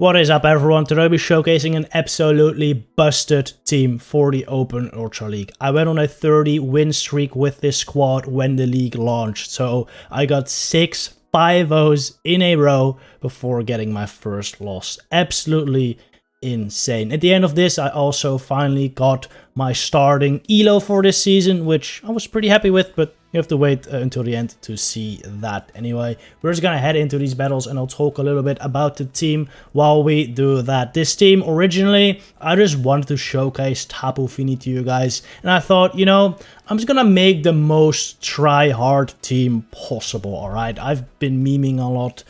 What is up, everyone? Today we'll be showcasing an absolutely busted team for the Open Ultra League. I went on a 30 win streak with this squad when the league launched, so I got 6 5-0s in a row before getting my first loss. Absolutely insane. At the end of this, I also finally got my starting elo for this season, which I was pretty happy with, but you have to wait until the end to see that. Anyway, we're just gonna head into these battles and I'll talk a little bit about the team while we do that. This team, originally, I just wanted to showcase Tapu Fini to you guys, and I thought, you know, I'm just gonna make the most try-hard team possible, alright? I've been memeing a lot,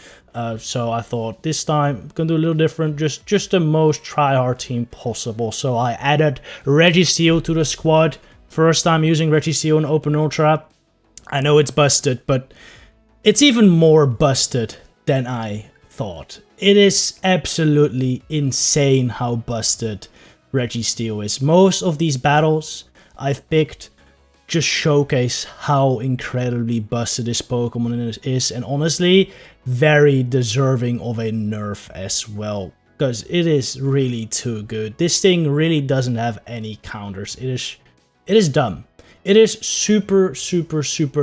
so I thought this time I'm gonna do a little different, just the most try-hard team possible. So I added Registeel to the squad. First time using Registeel in Open Ultra. I know it's busted, but it's even more busted than I thought. It is absolutely insane how busted Registeel is. Most of these battles I've picked just showcase how incredibly busted this Pokemon is, and honestly, very deserving of a nerf as well, because it is really too good. This thing really doesn't have any counters. It is dumb. It is super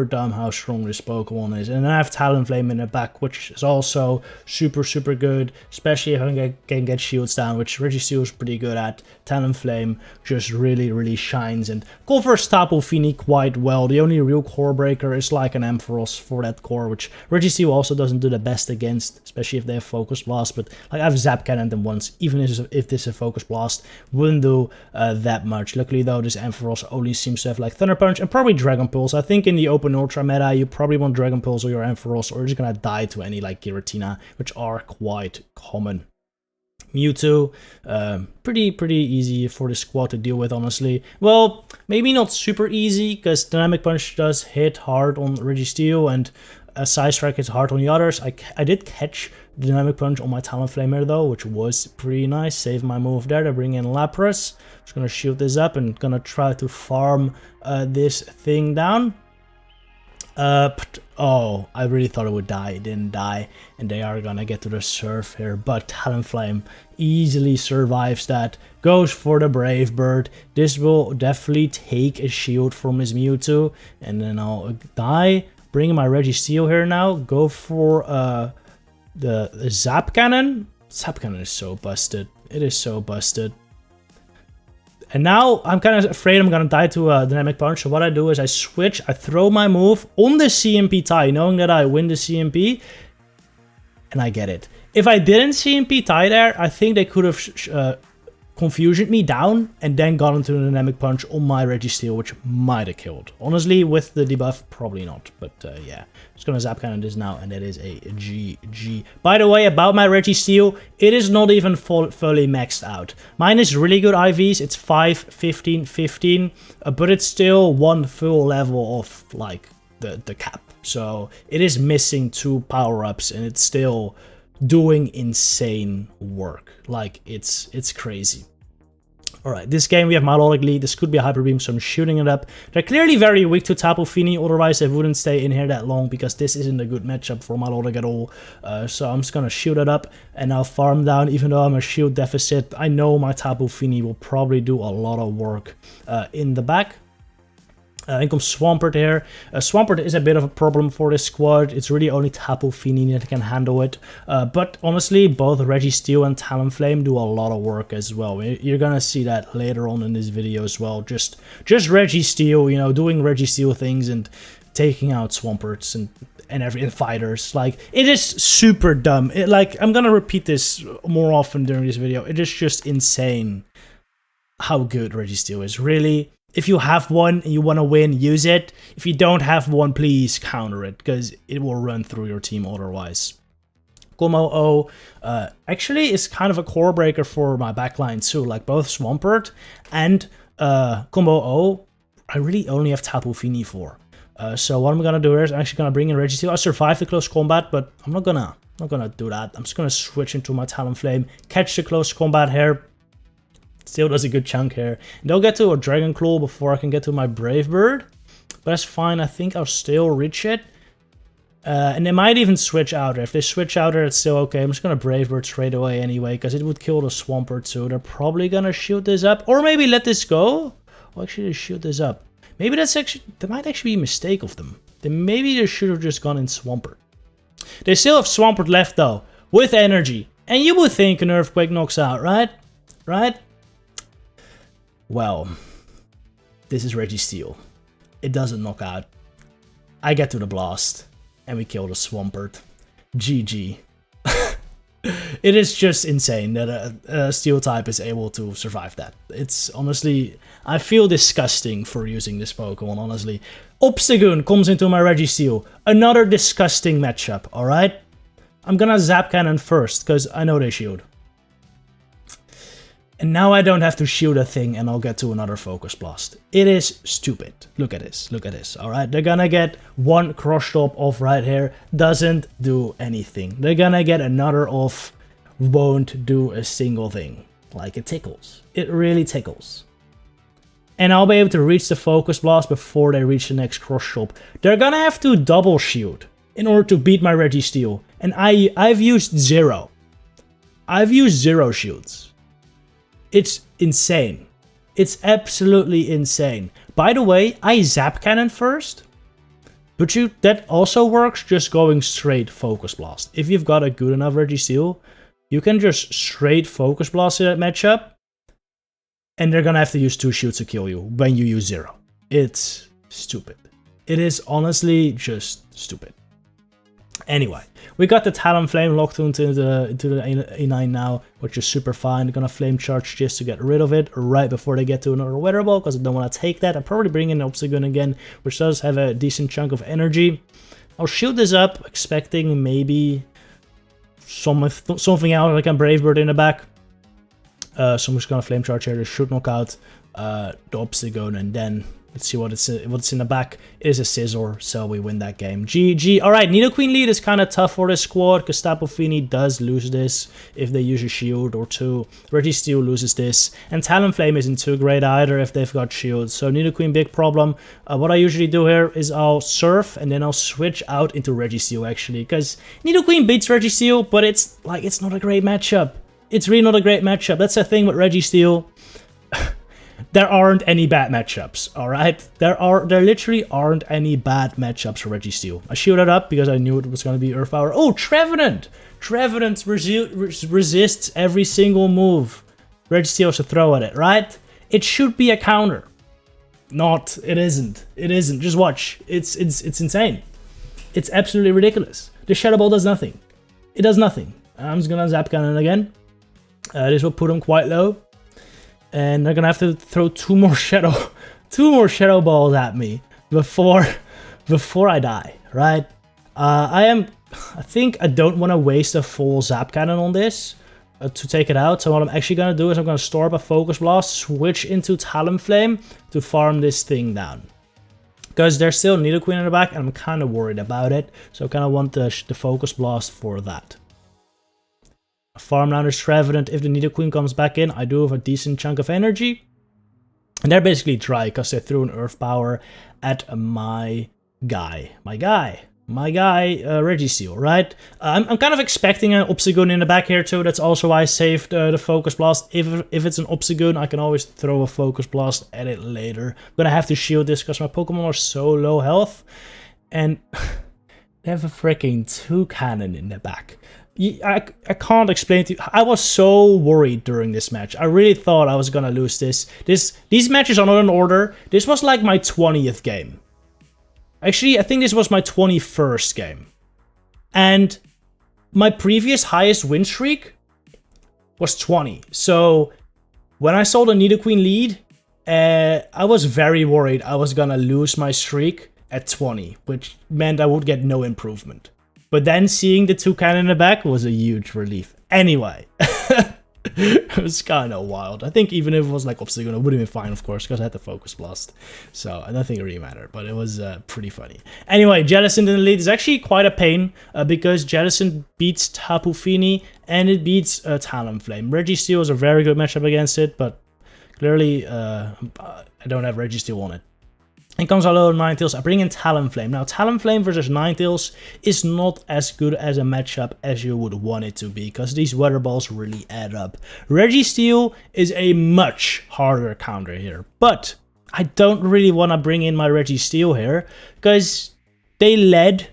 dumb how strong this Pokemon is. And I have Talonflame in the back, which is also super good, especially if I can get shields down, which Registeel is pretty good at. Talonflame just really shines and covers Tapu Fini quite well. The only real core breaker is like an Ampharos for that core, which Registeel also doesn't do the best against, especially if they have Focus Blast. But like, I've Zap Cannon them once, even if this is a Focus Blast, wouldn't do that much. Luckily though, this Ampharos only seems to have like Thunder Punch and probably Dragon Pulse. I think in the Open Ultra meta, you probably want Dragon Pulse or your Ampharos, or you're just gonna die to any like Giratina, which are quite common. Mewtwo, pretty easy for the squad to deal with, honestly. Well, maybe not super easy, because Dynamic Punch does hit hard on Registeel, and Side Strike hits hard on the others. I did catch the Dynamic Punch on my Talonflame here though, which was pretty nice. Save my move there to bring in Lapras. Just gonna shield this up and gonna try to farm this thing down. Oh, I really thought it would die. It didn't die, and they are gonna get to the surf here, but Talonflame easily survives that. Goes for the Brave Bird. This will definitely take a shield from his Mewtwo, and then I'll die. Bring in my Registeel here now. Go for the Zap Cannon. Zap Cannon is so busted. It is so busted. And now I'm kind of afraid I'm gonna die to a Dynamic Punch. So what I do is I switch, I throw my move on the CMP tie, knowing that I win the CMP, and I get it. If I didn't CMP tie there, I think they could have confusioned me down and then got into the Dynamic Punch on my Registeel, which might have killed. Honestly, with the debuff, probably not. But yeah, just gonna Zap Cannon this now, and that is a GG. By the way, about my Registeel, it is not even fully maxed out. Mine is really good IVs. It's 5, 15, 15, but it's still one full level of like the cap. So it is missing 2 power-ups, and it's still doing insane work. Like, it's crazy. Alright, this game we have Milotic lead. This could be a Hyper Beam, so I'm shooting it up. They're clearly very weak to Tapu Fini, otherwise they wouldn't stay in here that long, because this isn't a good matchup for Milotic at all. So I'm just gonna shoot it up and now farm down. Even though I'm a shield deficit, I know my Tapu Fini will probably do a lot of work in the back. In comes Swampert here. Swampert is a bit of a problem for this squad. It's really only Tapu Fini that can handle it. But honestly, both Registeel and Talonflame do a lot of work as well. You're gonna see that later on in this video as well. Just Registeel, you know, doing Registeel things and taking out Swamperts and fighters. Like, it is super dumb. I'm gonna repeat this more often during this video. It is just insane how good Registeel is. Really. If you have one and you want to win, use it. If you don't have one, please counter it, because it will run through your team otherwise. Combo O actually is kind of a core breaker for my backline too. Like, both Swampert and Combo O, I really only have Tapu Fini for. So what I'm gonna do is I'm actually gonna bring in Registeel. I survived the close combat, but I'm not gonna do that. I'm just gonna switch into my Talonflame, catch the close combat here. Still does a good chunk here. And they'll get to a Dragon Claw before I can get to my Brave Bird. But that's fine. I think I'll still reach it. And they might even switch Outer. If they switch Outer, it's still okay. I'm just going to Brave Bird straight away anyway, because it would kill the Swampert too. They're probably going to shoot this up. Or maybe let this go. Oh, actually, they shoot this up. Maybe that might actually be a mistake of them. Then maybe they should have just gone in Swampert. They still have Swampert left though, with energy. And you would think an Earthquake knocks out, right? Right? Well, this is Registeel. It doesn't knock out. I get to the blast. And we kill the Swampert. GG. It is just insane that a steel type is able to survive that. It's honestly, I feel disgusting for using this Pokemon, honestly. Obstagoon comes into my Registeel. Another disgusting matchup, alright? I'm gonna Zap Cannon first, because I know they shield. And now I don't have to shield a thing and I'll get to another Focus Blast. It is stupid. Look at this, alright? They're gonna get one Cross Stop off right here. Doesn't do anything. They're gonna get another off. Won't do a single thing. Like, it tickles. It really tickles. And I'll be able to reach the Focus Blast before they reach the next Cross Stop. They're gonna have to double shield in order to beat my Registeel. And I've used 0. I've used 0 shields. It's insane. It's absolutely insane. By the way, I Zap Cannon first. But that also works just going straight Focus Blast. If you've got a good enough Registeel, you can just straight Focus Blast in that matchup. And they're gonna have to use 2 shields to kill you when you use 0. It's stupid. It is honestly just stupid. Anyway, we got the Talonflame locked into the A9 now, which is super fine. They're gonna Flame Charge just to get rid of it right before they get to another Weather Ball, because I don't want to take that. I'm probably bringing in Obstagoon again, which does have a decent chunk of energy. I'll shield this up, expecting maybe something out, like a Brave Bird in the back. So I'm just gonna Flame Charge here. This should knock out the Obstagoon, and then let's see what's in the back. It is a Scizor, so we win that game. GG. Alright, Nidoqueen lead is kind of tough for this squad, because Tapu Fini does lose this if they use a shield or 2. Registeel loses this, and Talonflame isn't too great either if they've got shields. So Nidoqueen, big problem. What I usually do here is I'll Surf, and then I'll switch out into Registeel actually, because Nidoqueen beats Registeel, but it's not a great matchup. It's really not a great matchup. That's the thing with Registeel. There aren't any bad matchups, alright? There literally aren't any bad matchups for Registeel. I shielded up because I knew it was going to be Earth Power. Oh, Trevenant! Trevenant resists every single move Registeel should throw at it, right? It should be a counter. Not, it isn't. It isn't. Just watch. It's insane. It's absolutely ridiculous. The Shadow Ball does nothing. It does nothing. I'm just going to Zap Cannon again. This will put him quite low. And they're gonna have to throw 2 more shadow balls at me before I die, right? I think I don't want to waste a full Zap Cannon on this to take it out. So what I'm actually gonna do is I'm gonna store up a Focus Blast, switch into Talonflame to farm this thing down. Because there's still Nidoqueen in the back, and I'm kind of worried about it. So I kind of want the Focus Blast for that. Farm down is Trevenant. If the Nidoqueen comes back in, I do have a decent chunk of energy. And they're basically dry because they threw an Earth Power at my guy, Registeel, right? I'm kind of expecting an Obstagoon in the back here too. That's also why I saved the Focus Blast. If it's an Obstagoon, I can always throw a Focus Blast at it later. I'm gonna have to shield this because my Pokemon are so low health. And they have a freaking 2 cannon in the back. I can't explain to you. I was so worried during this match. I really thought I was gonna lose this. These matches are not in order. This was like my 20th game. Actually, I think this was my 21st game. And my previous highest win streak was 20. So when I saw the Nidoqueen lead, I was very worried I was gonna lose my streak at 20, which meant I would get no improvement. But then seeing the 2 cannon in the back was a huge relief. Anyway, it was kind of wild. I think even if it was like Obstagoon, it would have been fine, of course, because I had the Focus Blast. So I don't think it really mattered, but it was pretty funny. Anyway, Jellicent in the lead is actually quite a pain because Jellicent beats Tapu Fini and it beats Talonflame. Registeel is a very good matchup against it, but clearly I don't have Registeel on it. In comes our little Ninetales, I bring in Talonflame. Now, Talonflame versus Ninetales is not as good as a matchup as you would want it to be, because these Weather Balls really add up. Registeel is a much harder counter here, but I don't really want to bring in my Registeel here, because they led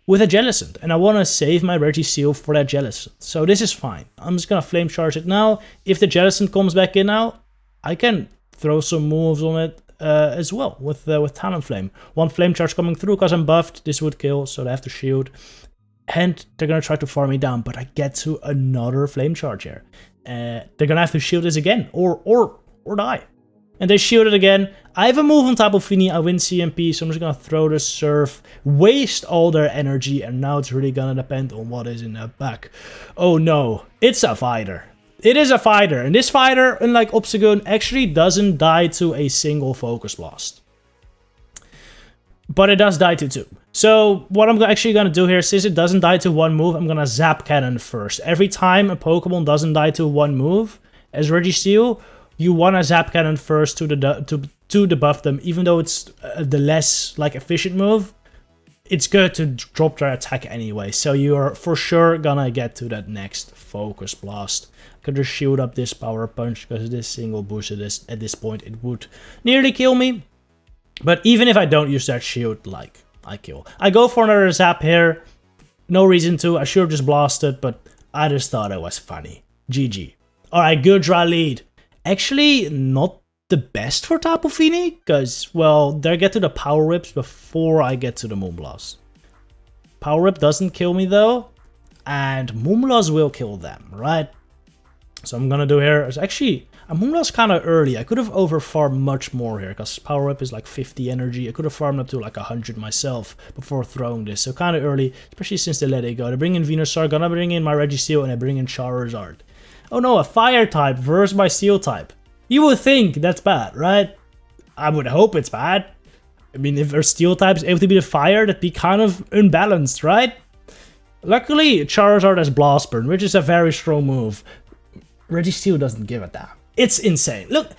with a Jellicent, and I want to save my Registeel for that Jellicent. So this is fine. I'm just going to Flame Charge it now. If the Jellicent comes back in now, I can throw some moves on it. As well with Talonflame. One Flame Charge coming through because I'm buffed. This would kill, so they have to shield. And they're gonna try to farm me down, but I get to another Flame Charge here. They're gonna have to shield this again, or die. And they shield it again. I have a move on Tapu Fini. I win CMP, so I'm just gonna throw the Surf, waste all their energy, and now it's really gonna depend on what is in their back. Oh no, it's a fighter. It is a fighter, and this fighter, unlike Obstagoon, actually doesn't die to a single Focus Blast. But it does die to 2. So what I'm actually going to do here, since it doesn't die to one move, I'm going to Zap Cannon first. Every time a Pokemon doesn't die to one move, as Registeel, you want to Zap Cannon first to debuff them, even though it's the less efficient move. It's good to drop their attack anyway, so you are for sure gonna get to that next Focus Blast. I could just shield up this Power Punch, because this single boost at this point, it would nearly kill me. But even if I don't use that shield, I kill. I go for another Zap here. No reason to, I should have just blasted, but I just thought it was funny. GG. Alright, good dry lead. Actually, not the best for Tapu Fini, because, well, they get to the Power Whips before I get to the Moonblast. Power Whip doesn't kill me though, and Moonblast will kill them, right? So I'm gonna do here is actually a Moonblast kind of early. I could have overfarmed much more here, because Power Whip is like 50 energy. I could have farmed up to like 100 myself before throwing this, so kind of early, especially since they let it go. They bring in Venusaur, gonna bring in my Registeel, and I bring in Charizard. Oh no, a Fire type versus my Steel type. You would think that's bad, right? I would hope it's bad. I mean, if our Steel type is able to be the Fire, that'd be kind of unbalanced, right? Luckily, Charizard has Blast Burn, which is a very strong move. Registeel doesn't give a damn. It's insane. Look,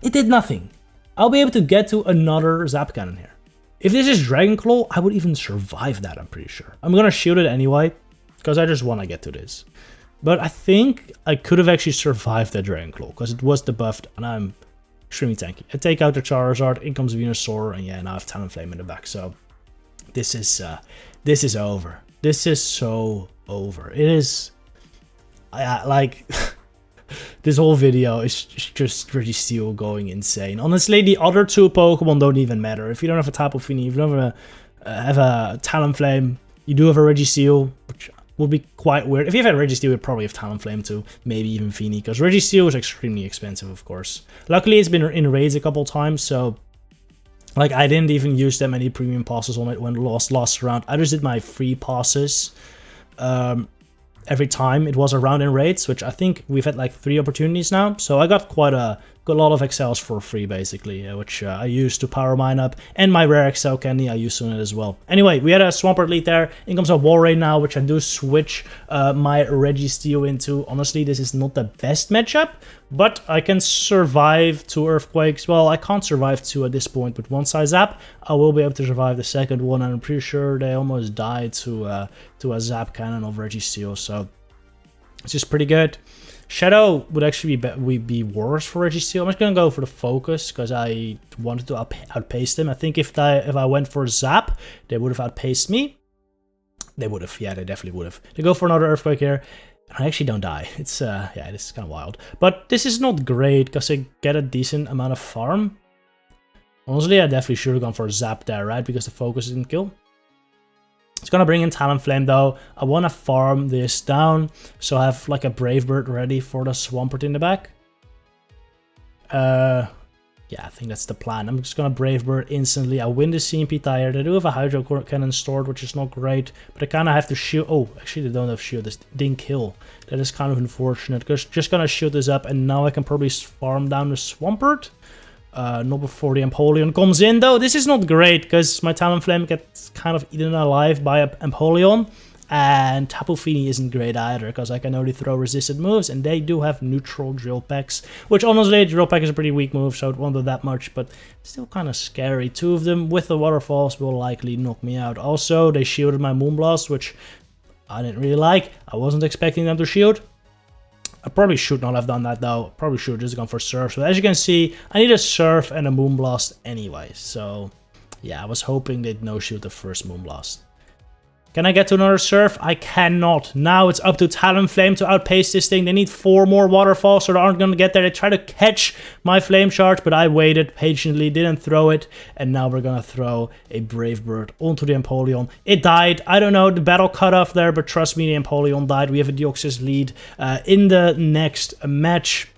it did nothing. I'll be able to get to another Zap Cannon here. If this is Dragon Claw, I would even survive that, I'm pretty sure. I'm gonna shield it anyway, because I just want to get to this. But I think I could have actually survived that Dragon Claw, because it was debuffed, and I'm extremely tanky. I take out the Charizard, in comes Venusaur, and yeah, now I have Talonflame in the back, so this is over. This is so over. It is, this whole video is just Registeel going insane. Honestly, the other two Pokemon don't even matter. If you don't have a Tapu Fini, if you don't have a Talonflame, you do have a Registeel, which would be quite weird. If you have a Registeel, you probably have Talonflame too, maybe even Fini, because Registeel is extremely expensive, of course. Luckily, it's been in raids a couple times, so I didn't even use that many premium passes on it when last round. I just did my free passes every time it was a round in raids, which I think we've had 3 opportunities now. So I got quite a lot of excels for free, basically, which I used to power mine up, and my rare excel candy I used on it as well. Anyway, we had a Swampert lead there. In comes a Walrein now, which I do switch my Registeel into. Honestly, this is not the best matchup, but I can survive 2 Earthquakes. Well, I can't survive 2 at this point, but once I Zap, I will be able to survive the second one, and I'm pretty sure they almost died to a Zap Cannon of Registeel, so it's just pretty good. Shadow would actually be worse for Registeel. I'm just gonna go for the Focus, because I wanted to outpace them. I think if I went for Zap, they would have outpaced me. They would have, yeah, they definitely would have. They go for another Earthquake here. I actually don't die. It's yeah, this is kind of wild. But this is not great, because I get a decent amount of farm. Honestly, I definitely should have gone for Zap there, right? Because the Focus didn't kill. It's gonna bring in Talonflame though. I want to farm this down, so I have a Brave Bird ready for the Swampert in the back. Yeah, I think that's the plan. I'm just gonna Brave Bird instantly. I win the CMP tired. I do have a Hydro Cannon stored, which is not great, but I kind of have to shield. Oh, actually, they don't have shield. This didn't kill. That is kind of unfortunate. Just gonna shield this up, and now I can probably farm down the Swampert. Not before the Empoleon comes in, though. This is not great, because my Talonflame gets kind of eaten alive by a Empoleon. and Tapu Fini isn't great either, because I can only throw resisted moves, and they do have neutral drill packs, which honestly, drill pack is a pretty weak move, so it won't do that much, but still kind of scary. 2 of them with the waterfalls will likely knock me out. Also, they shielded my Moonblast, which I didn't really like. I wasn't expecting them to shield. I probably should not have done that though. Probably should have just gone for Surf. So as you can see, I need a Surf and a Moonblast anyway. So yeah, I was hoping they'd no-shield the first Moonblast. Can I get to another Surf? I cannot. Now it's up to Talonflame to outpace this thing. They need 4 more waterfalls, so they aren't going to get there. They try to catch my Flame Charge, but I waited patiently, didn't throw it. And now we're going to throw a Brave Bird onto the Empoleon. It died. I don't know, the battle cut off there, but trust me, the Empoleon died. We have a Deoxys lead in the next match.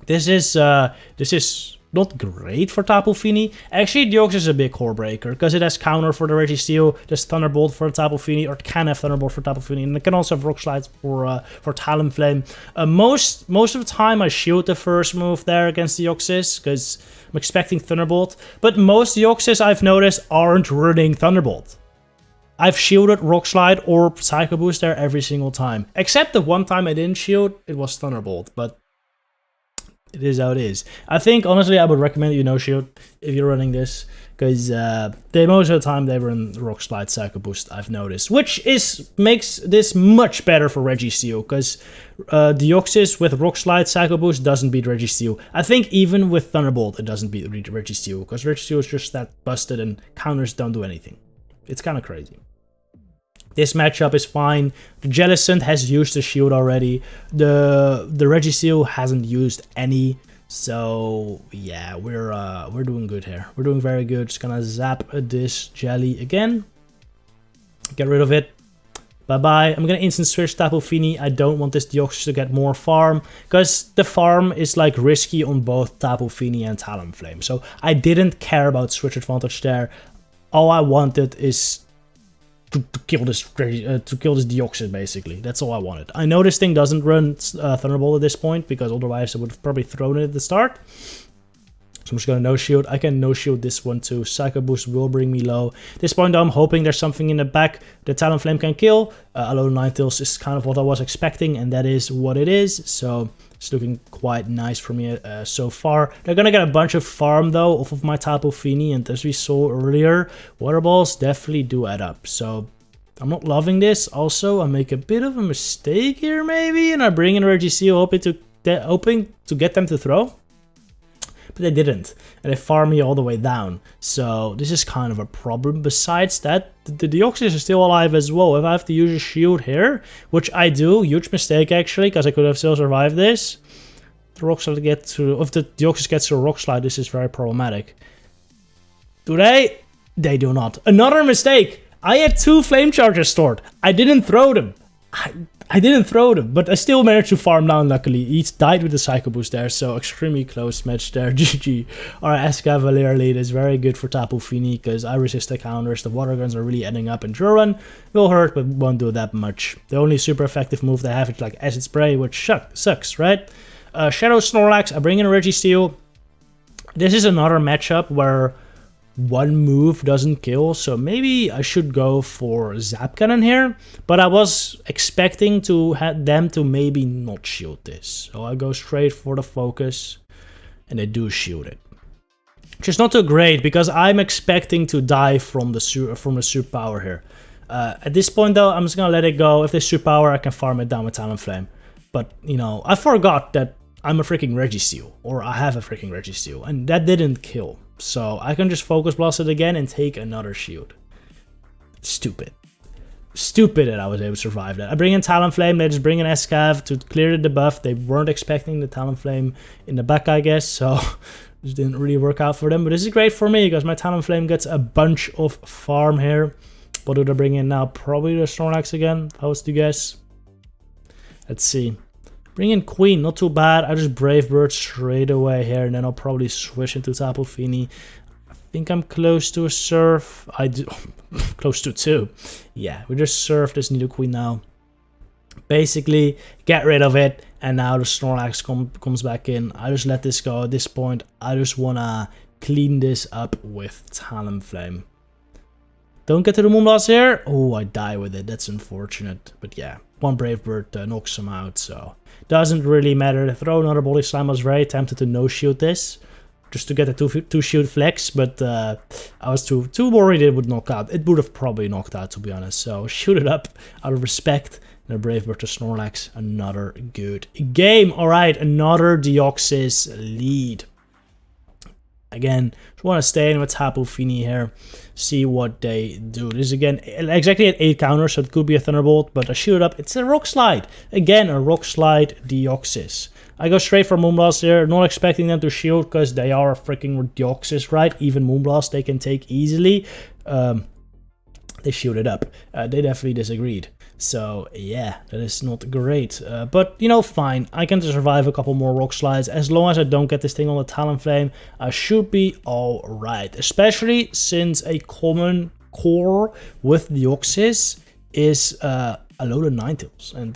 This is not great for Tapu Fini. Actually, Deoxys is a big core breaker, because it has counter for the Registeel, there's Thunderbolt for Tapu Fini, or it can have Thunderbolt for Tapu Fini, and it can also have Rock Slide for Talonflame. Most of the time I shield the first move there against Deoxys, because I'm expecting Thunderbolt, but most Deoxys I've noticed aren't running Thunderbolt. I've shielded Rock Slide or Psycho Boost there every single time, except the one time I didn't shield, it was Thunderbolt, but it is how it is. I think, honestly, I would recommend you no-shield if you're running this, because most of the time they run Rock Slide, Psycho Boost, I've noticed, which makes this much better for Registeel, because Deoxys with Rock Slide, Psycho Boost doesn't beat Registeel. I think even with Thunderbolt it doesn't beat Registeel, because Registeel is just that busted and counters don't do anything. It's kind of crazy. This matchup is fine. The Jellicent has used the shield already. The Registeel hasn't used any. So yeah, we're doing good here. We're doing very good. Just gonna zap this Jelly again. Get rid of it. Bye-bye. I'm gonna instant switch Tapu Fini. I don't want this Deoxys to get more farm, because the farm is like risky on both Tapu Fini and Talonflame. So I didn't care about switch advantage there. All I wanted is to kill this Deoxys, basically. That's all I wanted. I know this thing doesn't run Thunderbolt at this point, because otherwise I would have probably thrown it at the start. So I'm just gonna no-shield. I can no-shield this one too. Psycho Boost will bring me low. At this point though, I'm hoping there's something in the back that Talonflame can kill. Alone Ninetales is kind of what I was expecting, and that is what it is. So it's looking quite nice for me so far. They're gonna get a bunch of farm though off of my Tapu Fini, and as we saw earlier, Water Balls definitely do add up. So I'm not loving this. Also, I make a bit of a mistake here maybe, and I bring in Registeel hoping to get them to throw. But they didn't, and they farm me all the way down. So this is kind of a problem. Besides that, the Deoxys is still alive as well. If I have to use a shield here, which I do, huge mistake actually, because I could have still survived this. The Rock Slide if the Deoxys gets to a Rock Slide, this is very problematic. Do they? They do not. Another mistake. I had 2 Flame Charges stored. I didn't throw them. I didn't throw them, but I still managed to farm down, luckily. He died with the Psycho Boost there, so extremely close match there. GG. Alright, Escavalier lead is very good for Tapu Fini, because I resist the counters. The Water Guns are really adding up, and Juron will hurt, but won't do that much. The only super effective move they have is like Acid Spray, which sucks, right? Shadow Snorlax, I bring in Registeel. This is another matchup where one move doesn't kill, so maybe I should go for Zap Cannon here, but I was expecting to have them to maybe not shield this, so I go straight for the focus, and they do shield it, which is not too great, because I'm expecting to die from the superpower here. At this point though, I'm just gonna let it go. If they superpower, I can farm it down with Talonflame, but you know, I forgot that I'm a freaking Registeel, or I have a freaking Registeel, and that didn't kill. So I can just Focus Blast it again and take another shield. Stupid. Stupid that I was able to survive that. I bring in Talonflame, they just bring in Escav to clear the debuff. They weren't expecting the Talonflame in the back, I guess, so this didn't really work out for them. But this is great for me, because my Talonflame gets a bunch of farm here. What do they bring in now? Probably the Snorlax again, if I was to guess. Let's see. Bring in Queen, not too bad. I just Brave Bird straight away here, and then I'll probably switch into Tapu Fini. I think I'm close to a Surf. I do. Close to 2. Yeah, we just Surf this Nidoqueen now. Basically, get rid of it, and now the Snorlax comes back in. I just let this go at this point. I just want to clean this up with Talonflame. Don't get to the Moonblast here. Oh, I die with it. That's unfortunate. But yeah, one Brave Bird knocks him out, so doesn't really matter. Throw another Body Slam. Was very tempted to no-shield this, just to get a two-shield flex, but I was too worried it would knock out. It would have probably knocked out, to be honest. So shoot it up out of respect. And a Brave Bird to Snorlax. Another good game. All right, another Deoxys lead. Again, just want to stay in with Tapu Fini here, see what they do. This is again exactly at 8 counters, so it could be a Thunderbolt, but I shoot it up. It's a Rock Slide. Again, a Rock Slide Deoxys. I go straight for Moonblast here, not expecting them to shield because they are a freaking Deoxys, right? Even Moonblast they can take easily. They shielded up. They definitely disagreed. So yeah, that is not great. But you know, fine. I can survive a couple more Rock Slides. As long as I don't get this thing on the Talonflame, I should be alright. Especially since a common core with Deoxys is a load of Ninetales. And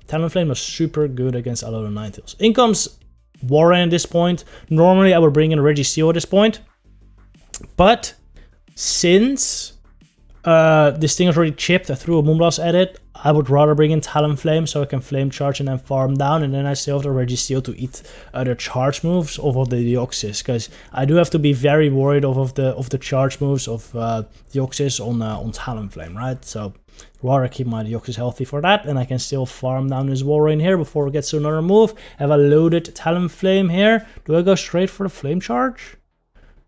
Talonflame is super good against a load of Ninetales. In comes Warren at this point. Normally I would bring in a Registeel at this point. But since this thing is already chipped, I threw a Moonblast at it, I would rather bring in Talonflame so I can Flame Charge and then farm down, and then I still have the Registeel to eat the charge moves of the Deoxys, because I do have to be very worried of the charge moves of Deoxys on Talonflame, right? So rather keep my Deoxys healthy for that, and I can still farm down this Walrein here before it gets to another move. Have a loaded Talonflame here. Do I go straight for the Flame Charge?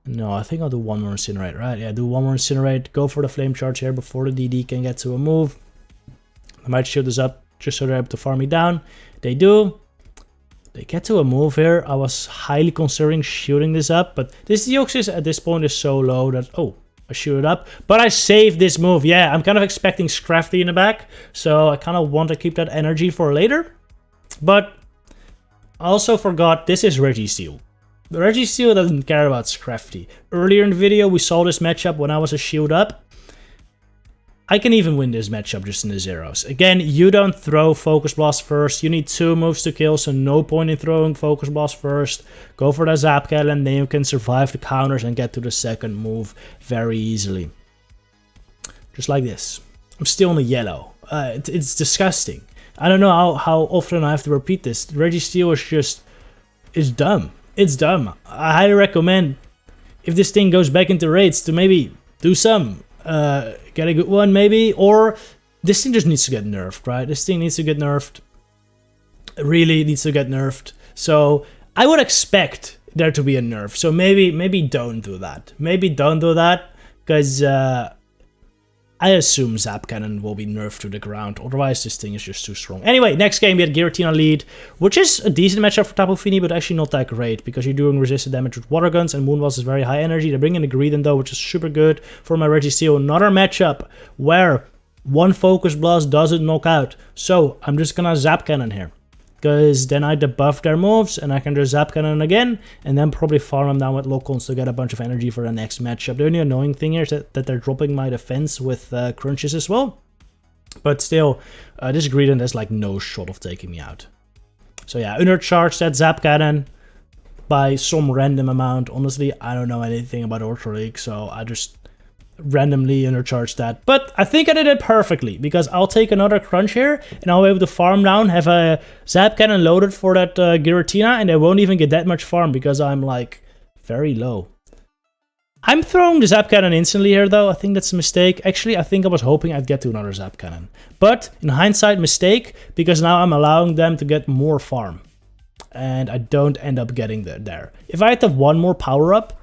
No, I think I'll do one more Incinerate, right? Yeah, do one more Incinerate, go for the Flame Charge here before the DD can get to a move. I might shield this up just so they're able to farm me down. They do. They get to a move here. I was highly considering shooting this up, but this Deoxys at this point is so low that, oh, I shoot it up. But I saved this move. Yeah, I'm kind of expecting Scrafty in the back, so I kind of want to keep that energy for later. But I also forgot this is Registeel. The Registeel doesn't care about Scrafty. Earlier in the video, we saw this matchup when I was a shield up. I can even win this matchup just in the zeros. Again, you don't throw Focus Blast first. You need 2 moves to kill, so no point in throwing Focus Blast first. Go for the Zap Cannon, then you can survive the counters and get to the second move very easily. Just like this. I'm still in the yellow. It's disgusting. I don't know how often I have to repeat this. Registeel is just... it's dumb. It's dumb. I highly recommend, if this thing goes back into raids, to maybe do some. Get a good one, maybe. Or this thing just needs to get nerfed, right? This thing needs to get nerfed. It really needs to get nerfed. So I would expect there to be a nerf. So maybe don't do that. Maybe don't do that. Because I assume Zap Cannon will be nerfed to the ground, otherwise this thing is just too strong. Anyway, next game we had Giratina lead, which is a decent matchup for Tapu Fini, but actually not that great, because you're doing resisted damage with Water Guns, and Moonblast is very high energy. They bring in a Greedent though, which is super good for my Registeel. Another matchup where one Focus Blast doesn't knock out, so I'm just gonna Zap Cannon here. Because then I debuff their moves, and I can just Zap Cannon again, and then probably farm them down with Lock-ons to get a bunch of energy for the next matchup. The only annoying thing here is that they're dropping my defense with crunches as well. But still, this Greedent has like no shot of taking me out. So yeah, undercharge that Zap Cannon by some random amount. Honestly, I don't know anything about Ultra League, so I just randomly undercharge that. But I think I did it perfectly, because I'll take another crunch here and I'll be able to farm down, have a Zap Cannon loaded for that Giratina, and I won't even get that much farm because I'm like very low. I'm throwing the Zap Cannon instantly here though. I think that's a mistake. Actually, I think I was hoping I'd get to another Zap Cannon, but in hindsight, mistake, because now I'm allowing them to get more farm and I don't end up getting there. If I had to have one more power up,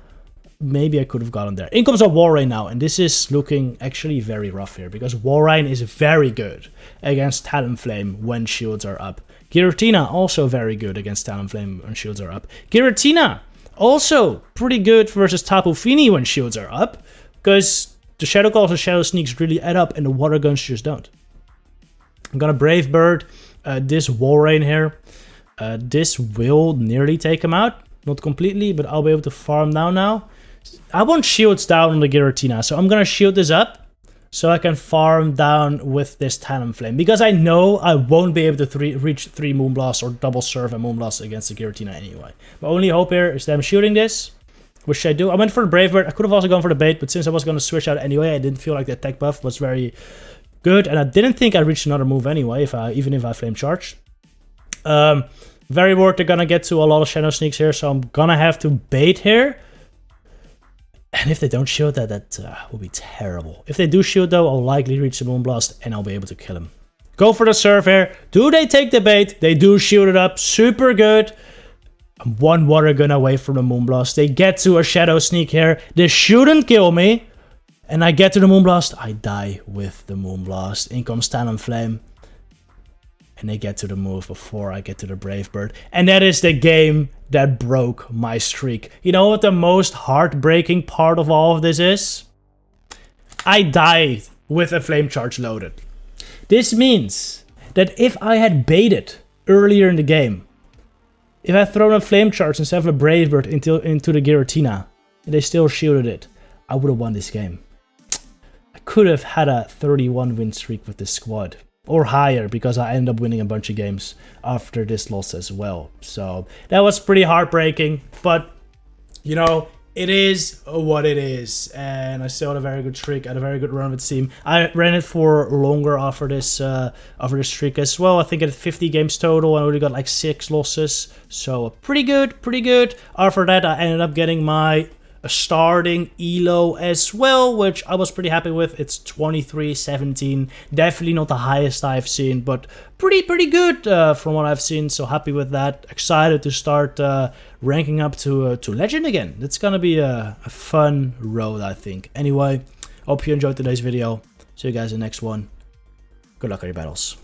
maybe I could have gotten there. In comes a Walrein now, and this is looking actually very rough here, because Walrein is very good against Talonflame when shields are up. Giratina also very good against Talonflame when shields are up. Giratina also pretty good versus Tapu Fini when shields are up, because the Shadow Calls and Shadow Sneaks really add up and the Water Guns just don't. I'm gonna Brave Bird this Walrein here. This will nearly take him out. Not completely, but I'll be able to farm down now. I want shields down on the Giratina, so I'm gonna shield this up so I can farm down with this Talonflame, because I know I won't be able to reach 3 Moonblasts or double serve a Moonblast against the Giratina anyway. My only hope here is them shooting this, which I do. I went for the Brave Bird. I could have also gone for the bait, but since I was going to switch out anyway, I didn't feel like the attack buff was very good, and I didn't think I reached another move anyway, even if I flame charged. Very worried they're gonna get to a lot of Shadow Sneaks here, so I'm gonna have to bait here. And if they don't shield that will be terrible. If they do shield though, I'll likely reach the Moonblast and I'll be able to kill him. Go for the surf here. Do they take the bait? They do shield it up. Super good. I'm one water gun away from the Moonblast. They get to a Shadow Sneak here. This shouldn't kill me. And I get to the Moonblast. I die with the Moonblast. In comes Talonflame. And they get to the move before I get to the Brave Bird. And that is the game that broke my streak. You know what the most heartbreaking part of all of this is? I died with a Flame Charge loaded. This means that if I had baited earlier in the game, if I had thrown a Flame Charge instead of a Brave Bird into the Giratina, and they still shielded it, I would have won this game. I could have had a 31 win streak with this squad. Or higher, because I ended up winning a bunch of games after this loss as well. So that was pretty heartbreaking, but you know, it is what it is. And I still had a very good streak, had a very good run with the team. I ran it for longer after this streak as well. I think I had 50 games total and I only got like 6 losses. So pretty good, pretty good. After that, I ended up getting my starting elo as well, which I was pretty happy with. It's 23-17, definitely not the highest I've seen, but pretty good from what I've seen, so happy with that. Excited to start ranking up to legend again. It's gonna be a fun road, I think. Anyway, hope you enjoyed today's video. See you guys in the next one. Good luck on your battles.